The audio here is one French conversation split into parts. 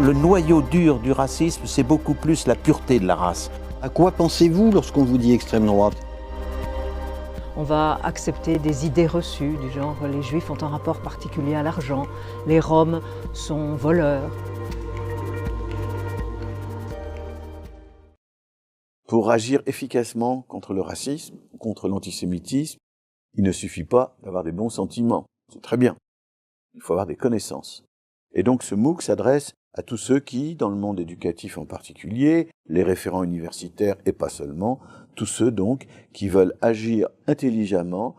Le noyau dur du racisme, c'est beaucoup plus la pureté de la race. À quoi pensez-vous lorsqu'on vous dit extrême droite? On va accepter des idées reçues du genre les Juifs ont un rapport particulier à l'argent, les Roms sont voleurs. Pour agir efficacement contre le racisme, contre l'antisémitisme, il ne suffit pas d'avoir des bons sentiments. C'est très bien. Il faut avoir des connaissances. Et donc ce MOOC s'adresse à tous ceux qui, dans le monde éducatif en particulier, les référents universitaires et pas seulement, tous ceux donc qui veulent agir intelligemment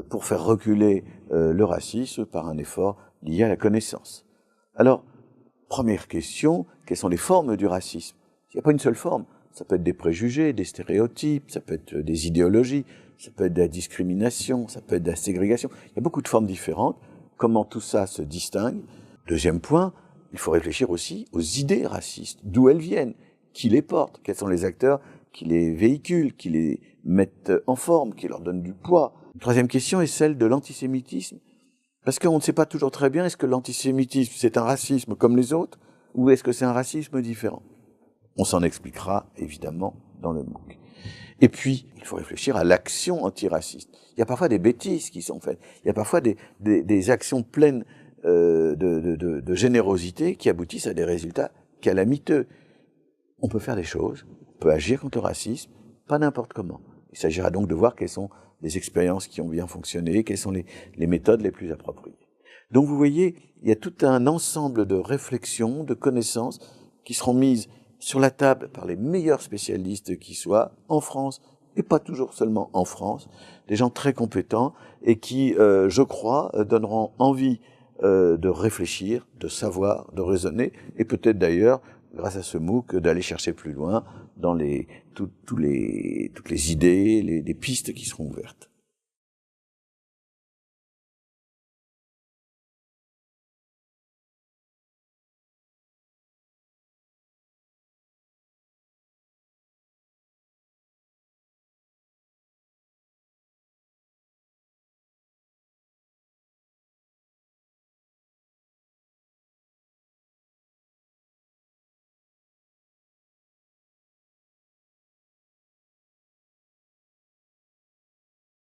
pour faire reculer le racisme par un effort lié à la connaissance. Alors, première question, quelles sont les formes du racisme? Il n'y a pas une seule forme. Ça peut être des préjugés, des stéréotypes, ça peut être des idéologies, ça peut être de la discrimination, ça peut être de la ségrégation. Il y a beaucoup de formes différentes. Comment tout ça se distingue? Deuxième point, il faut réfléchir aussi aux idées racistes, d'où elles viennent, qui les portent, quels sont les acteurs qui les véhiculent, qui les mettent en forme, qui leur donnent du poids. Une troisième question est celle de l'antisémitisme, parce qu'on ne sait pas toujours très bien, est-ce que l'antisémitisme c'est un racisme comme les autres, ou est-ce que c'est un racisme différent? On s'en expliquera évidemment dans le MOOC. Et puis, il faut réfléchir à l'action antiraciste. Il y a parfois des bêtises qui sont faites, il y a parfois des actions pleines de générosité qui aboutissent à des résultats calamiteux. On peut faire des choses, on peut agir contre le racisme, pas n'importe comment. Il s'agira donc de voir quelles sont les expériences qui ont bien fonctionné, quelles sont les méthodes les plus appropriées. Donc vous voyez, il y a tout un ensemble de réflexions, de connaissances qui seront mises sur la table par les meilleurs spécialistes qui soient en France, et pas toujours seulement en France, des gens très compétents et qui, je crois, donneront envie de réfléchir, de savoir, de raisonner, et peut-être d'ailleurs, grâce à ce MOOC, d'aller chercher plus loin dans toutes les idées, les pistes qui seront ouvertes.